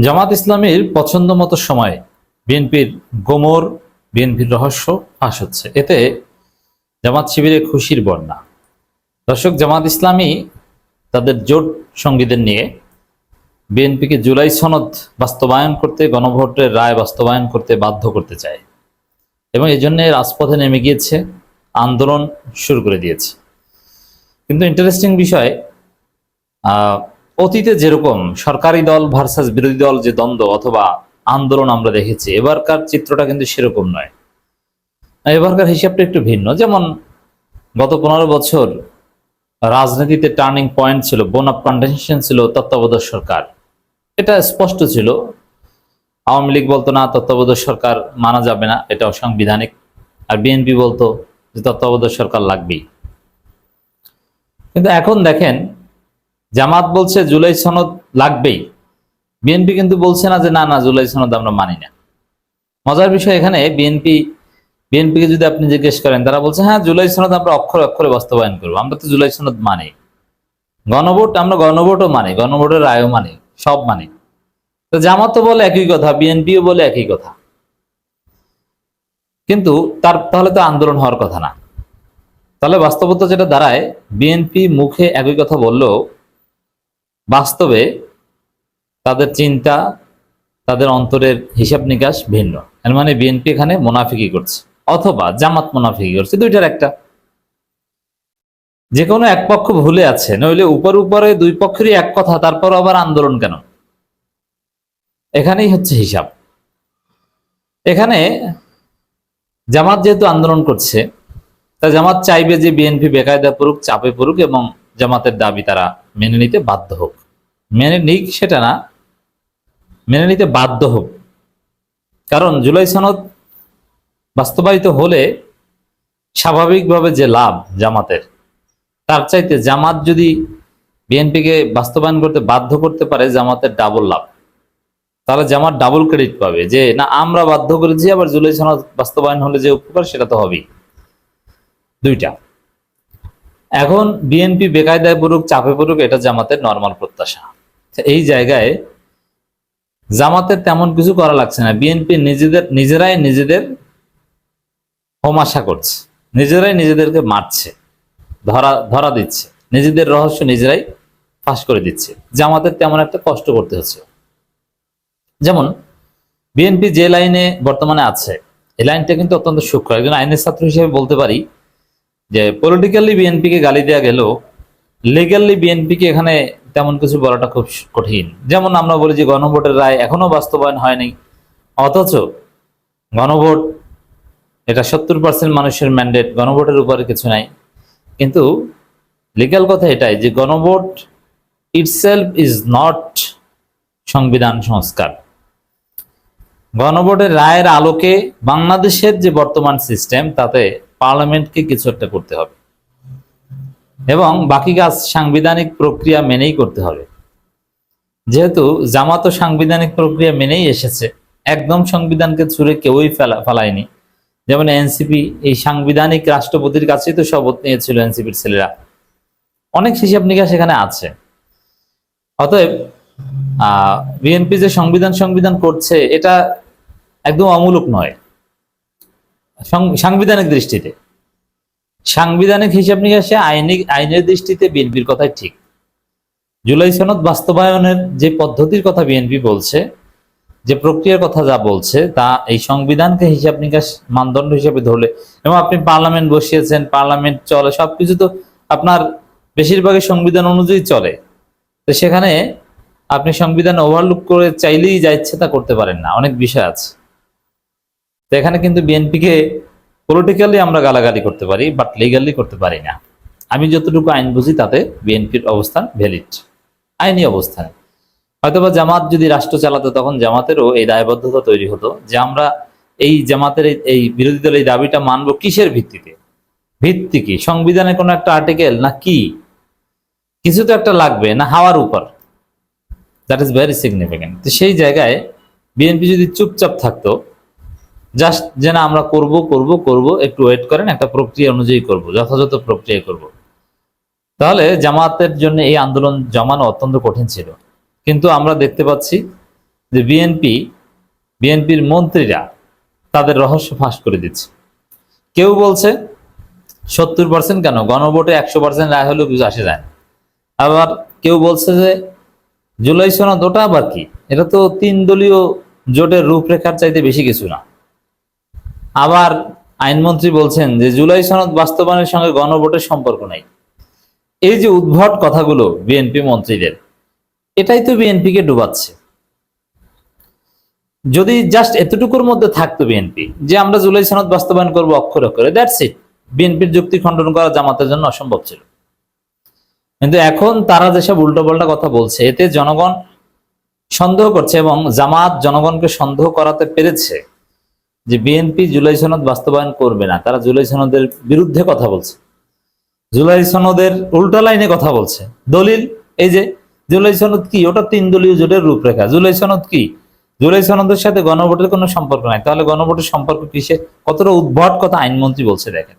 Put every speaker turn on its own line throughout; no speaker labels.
জামাত ইসলামীর পছন্দ মতো সময়ে বিএনপির গোমর, বিএনপির রহস্য ফাঁস হচ্ছে। এতে জামাত শিবিরে খুশির বন্যা। দর্শক, জামাত ইসলামী তাদের জোট সঙ্গীদের নিয়ে বিএনপিকে জুলাই সনদ বাস্তবায়ন করতে, গণভোটের রায় বাস্তবায়ন করতে বাধ্য করতে চায় এবং এই জন্য রাজপথে নেমে গিয়েছে, আন্দোলন শুরু করে দিয়েছে। কিন্তু ইন্টারেস্টিং বিষয়, অতীতে যেরকম সরকারি দল ভার্সাস বিরোধী দল যে দ্বন্দ্ব অথবা আন্দোলন আমরা দেখেছি, এবারকার চিত্রটা কিন্তু সেরকম নয়। এবারকার হিসাবটা একটু ভিন্ন। যেমন গত 15 বছর রাজনীতিতে টার্নিং পয়েন্ট ছিল, বোন অফ কন্টেনশন ছিল তত্ত্বাবধায়ক সরকার। এটা স্পষ্ট ছিল। আওয়ামী লীগ বলতো না, তত্ত্বাবধায়ক সরকার মানা যাবে না, এটা অসাংবিধানিক। আর বিএনপি বলতো যে তত্ত্বাবধায়ক সরকার লাগবেই। কিন্তু এখন দেখেন, জামাত বলছে জুলাই সনদ লাগবেই, বিএনপি কিন্তু বলছে না যে না না জুলাই সনদ আমরা মানি না। মজার বিষয় এখানে, বিএনপিকে যদি আপনি জিজ্ঞেস করেন, তারা বলছে হ্যাঁ জুলাই সনদ আমরা অক্ষরে অক্ষরে বাস্তবায়ন করবো, আমরা তো জুলাই সনদ মানি। গণভোট, আমরা গণভোটও মানি, গণভোটের রায়ও মানি, সব মানি। তো জামাতও বলে একই কথা, বিএনপিও বলে একই কথা। কিন্তু তাহলে তো আন্দোলন হওয়ার কথা না। তাহলে বাস্তবতা যেটা দাঁড়ায়, বিএনপি মুখে একই কথা বললেও বাস্তবে তাদের চিন্তা, তাদের অন্তরের হিসাব নিকাশ ভিন্ন। এর মানে বিএনপি এখানে মুনাফিকি করছে অথবা জামাত মুনাফিকি করছে, দুইটার একটা। যে কোনো এক পক্ষ ভুলে আছে, নইলে উপরে দুই পক্ষেরই এক কথা, তারপর আবার আন্দোলন কেন? এখানেই হচ্ছে হিসাব। এখানে জামাত যেহেতু আন্দোলন করছে, তা জামাত চাইবে যে বিএনপি বেকায়দা পড়ুক, চাপে পড়ুক এবং জামাতের দাবি তারা মেনে নিতে বাধ্য হোক। মেনে নিক সেটা না, মেনে নিতে বাধ্য হোক। কারণ জুলাই সনদ বাস্তবায়িত হলে স্বাভাবিকভাবে যে লাভ জামাতের, তার চাইতে জামাত যদি বিএনপিকে বাস্তবায়ন করতে বাধ্য করতে পারে, জামাতের ডাবল লাভ। তাহলে জামাত ডাবল ক্রেডিট পাবে যে না আমরা বাধ্য করেছি, আবার জুলাই সনদ বাস্তবায়ন হলে যে উপকার সেটা তো হবেই। দুইটা। এখন বিএনপি বেকায়দায় পড়ুক, চাপে পড়ুক, এটা জামাতের নরমাল প্রত্যাশা। এই জায়গায় জামাতের তেমন কিছু করা লাগছে না। বিএনপি নিজেরাই নিজেদের হোমাশা করছে, নিজেরাই নিজেদেরকে মারছে, ধরা দিচ্ছে, নিজেদের রহস্য নিজেরাই ফাঁস করে দিচ্ছে। জামাতের তেমন একটা কষ্ট করতে হচ্ছে। যেমন বিএনপি যে লাইনে বর্তমানে আছে, এই লাইনটা কিন্তু অত্যন্ত সূক্ষ্ম। একজন আইনের ছাত্র হিসেবে বলতে পারি যে পলিটিক্যালি বিএনপিকে গালি দেওয়া গেল, লিগ্যালি বিএনপিকে এখানে তেমন কিছু বলাটা খুব কঠিন। যেমন আমরা বলি যে গণভোটের রায় এখনো বাস্তবায়ন হয়নি, অথচ গণভোট এটা 70% মানুষের ম্যান্ডেট, গণভোটের উপরে কিছু নাই। কিন্তু লিগ্যাল কথা এটাই যে গণভোট ইটসেলফ ইজ নট সংবিধান সংস্কার। গণভোটের রায়ের আলোকে বাংলাদেশের যে বর্তমান সিস্টেম, তাতে পার্লামেন্টকে কিছু একটা করতে হবে এবং বাকি কাজ সাংবিধানিক প্রক্রিয়া মেনেই করতে হবে। যেহেতু জামাত সাংবিধানিক প্রক্রিয়া মেনেই এসেছে, একদম সংবিধানকে ছুঁড়ে কেউই ফেলায়নি। যেমন এনসিপি এই সাংবিধানিক রাষ্ট্রপতির কাছেই তো শপথ নিয়েছিল এনসিপির ছেলেরা। অনেক হিসাব নিকাশ এখানে আছে। অতএব বিএনপি যে সংবিধান করছে, এটা একদম অমূলক নয় সাংবিধানিক দৃষ্টিতে। সাংবিধানিক হিসাব নিকাশে, আইনের দৃষ্টিতে বিএনপির কথাই ঠিক। জুলাই সনদ বাস্তবায়নের যে পদ্ধতির কথা বিএনপি বলছে, যে প্রক্রিয়ার কথা যা বলছে, তা এই সংবিধানকে হিসাব নিকাশ মানদণ্ড হিসেবে ধরলে, এবং আপনি পার্লামেন্ট বসিয়েছেন, পার্লামেন্ট চলে, সবকিছু তো আপনার বেশিরভাগই সংবিধান অনুযায়ী চলে। তো সেখানে আপনি সংবিধান ওভারলুক করে চাইলেই যা ইচ্ছে তা করতে পারেন না, অনেক বিষয় আছে। তো এখানে কিন্তু বিএনপিকে পলিটিক্যালি আমরা গালাগালি করতে পারি, বাট লিগালি করতে পারি না। আমি যতটুকু আইন বুঝি তাতে বিএনপির অবস্থান ভ্যালিড, আইনি অবস্থানে। হয়তোবা জামাত যদি রাষ্ট্র চালাতো, তখন জামাতেরও এই দায়বদ্ধতা তৈরি হতো যে আমরা এই জামাতের এই বিরোধী দলের এই দাবিটা মানবো কিসের ভিত্তিতে? ভিত্তি কি? সংবিধানের কোনো একটা আর্টিকেল না কি? কিছু তো একটা লাগবে না, হাওয়ার উপর। That is very significant. তো সেই জায়গায় বিএনপি যদি চুপচাপ থাকতো, জাস্ট যে না আমরা করব করব করব, একটু ওয়েট করেন, একটা প্রক্রিয়া অনুযায়ী করব, যথাযথ প্রক্রিয়া করব, তাহলে জামাতের জন্য এই আন্দোলন জমানো অত্যন্ত কঠিন ছিল। কিন্তু আমরা দেখতে পাচ্ছি যে বিএনপির মন্ত্রীরা তাদের রহস্য ফাঁস করে দিচ্ছে। কেউ বলছে 70% কেন, গণভোটে 100% রায় হলেও কিছু আসে যায় না। আবার কেউ বলছে যে জুলাই সনদ ওটা আবার কি, এটা তো 3 দলীয় জোটের রূপরেখার চাইতে বেশি কিছু না। আবার আইনমন্ত্রী বলছেন যে জুলাই সনদ বাস্তবায়নের সঙ্গে গণভোটের সম্পর্ক নাই। এই যে উদ্ভট কথাগুলো বিএনপি মন্ত্রীদের, এটাই তো বিএনপিকে ডুবাচ্ছে। যদি জাস্ট এতটুকুর মধ্যে থাকতো বিএনপি যে আমরা জুলাই সনদ বাস্তবায়ন করবো অক্ষরে অক্ষরে, দ্যাটস ইট, বিএনপির যুক্তি খণ্ডন করা জামাতের জন্য অসম্ভব ছিল। কিন্তু এখন তারা যেসব উল্টোপাল্টা কথা বলছে, এতে জনগণ সন্দেহ করছে এবং জামাত জনগণকে সন্দেহ করাতে পেরেছে যে বিএনপি জুলাই সনদ বাস্তবায়ন করবে না। তারা জুলাই সনদের বিরুদ্ধে কথা বলছে, জুলাই সনদের উল্টা লাইনে কথা বলছে। দলিল এই যে জুলাই সনদ কি, ওটা 3 দলীয় জোটের রূপরেখা। জুলাই সনদ কি, জুলাই সনদের সাথে গণভোটের কোনো সম্পর্ক নাই। তাহলে গণভোটের সম্পর্ক কিসে? কতটা উদ্ভট কথা আইনমন্ত্রী বলছে। দেখেন,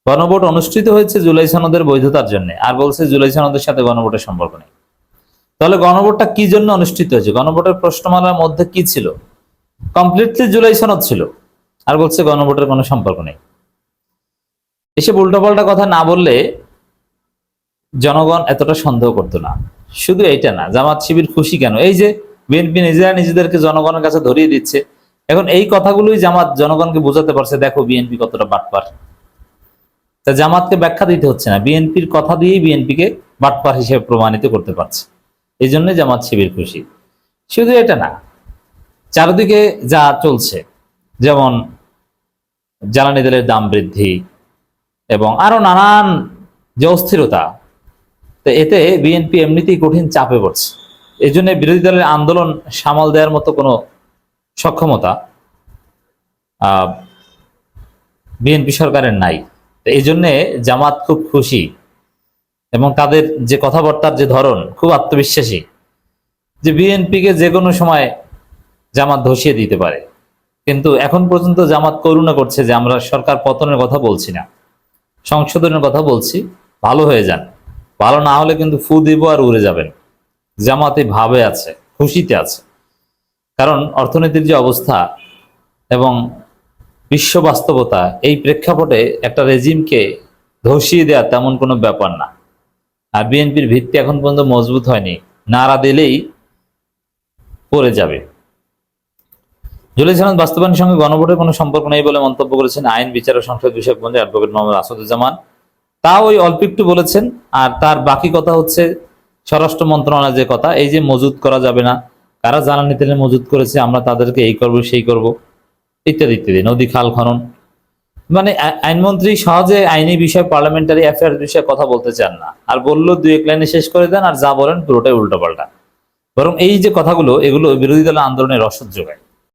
গণভোট অনুষ্ঠিত হয়েছে জুলাই সনদের বৈধতার জন্য, আর বলছে জুলাই সনদের সাথে গণভোটের সম্পর্ক নেই। তাহলে গণভোটটা কি জন্য অনুষ্ঠিত হয়েছে? গণভোটের প্রশ্নমালার মধ্যে কি ছিল? কমপ্লিটলি জুলাই সনদ ছিল, আর বলছে গণভোটের কোনো সম্পর্ক নেই। এসব উল্টাপাল্টা কথা না বললে জনগণ এতটা সন্দেহ করতো না। শুধু এইটা না, জামাত শিবির খুশি কেন? এই যে বিএনপি নিজেরা নিজেদেরকে জনগণের কাছে ধরিয়ে দিচ্ছে। এখন এই কথাগুলোই জামাত জনগণকে বোঝাতে পারছে, দেখো বিএনপি কতটা বাটপার। তা জামাতকে ব্যাখ্যা দিতে হচ্ছে না, বিএনপির কথা দিয়েই বিএনপিকে বাটপার হিসেবে প্রমাণিত করতে পারছে। এই জন্য জামাত শিবির খুশি। শুধু এটা না, চারিদিকে যা চলছে, যেমন জ্বালানি তেলের দাম বৃদ্ধি এবং আরো নানান যে অস্থিরতা, তো এতে বিএনপি এমনিতেই কঠিন চাপে পড়ছে। এই জন্য বিরোধী দলের আন্দোলন সামাল দেওয়ার মতো কোনো সক্ষমতা বিএনপি সরকারের নাই। এই জন্য জামাত খুব খুশি এবং তাদের যে কথাবার্তার যে ধরন খুব আত্মবিশ্বাসী, যে বিএনপিকে যে কোনো সময় জামাত ধসিয়ে দিতে পারে। কিন্তু এখন পর্যন্ত জামাত করুণা করছে যে আমরা সরকার পতনের কথা বলছি না, সংশোধনের কথা বলছি, ভালো হয়ে যান, ভালো না হলে কিন্তু ফু দিব আর উড়ে যাবেন। জামাতে ভাবে আছে, খুশিতে আছে। কারণ অর্থনীতির যে অবস্থা এবং বিশ্ব বাস্তবতা, এই প্রেক্ষাপটে একটা রেজিমকে ধসিয়ে দেওয়া তেমন কোনো ব্যাপার না। আর বিএনপির ভিত্তি এখন পর্যন্ত মজবুত হয়নি, নাড়া দিলেই পড়ে যাবে। জুলাই সনদ বাস্তবায়নের সঙ্গে গণভোটের কোনো সম্পর্ক নেই বলে মন্তব্য করেছেন আইন, বিচার ও সংসদ বিষয়ক মন্ত্রী অ্যাডভোকেট মোহাম্মদ আসাদুজ্জামান। তাও ওই অল্প একটু বলেছেন, আর তার বাকি কথা হচ্ছে স্বরাষ্ট্র মন্ত্রণালয়ের যে কথা, এই যে মজুত করা যাবে না, কারা জ্বালানি তেলে মজুত করেছে আমরা তাদেরকে এই করব সেই করব ইত্যাদি ইত্যাদি, নদী খাল খনন। মানে আইনমন্ত্রী সহজে আইনি বিষয়, পার্লামেন্টারি অ্যাফেয়ার্স বিষয়ে কথা বলতে চান না, আর বললো 2-1 লাইনে শেষ করে দেন, আর যা বলেন পুরোটাই উল্টোপাল্টা। বরং এই যে কথাগুলো, এগুলো বিরোধী দলের আন্দোলনের রসদ যোগায়।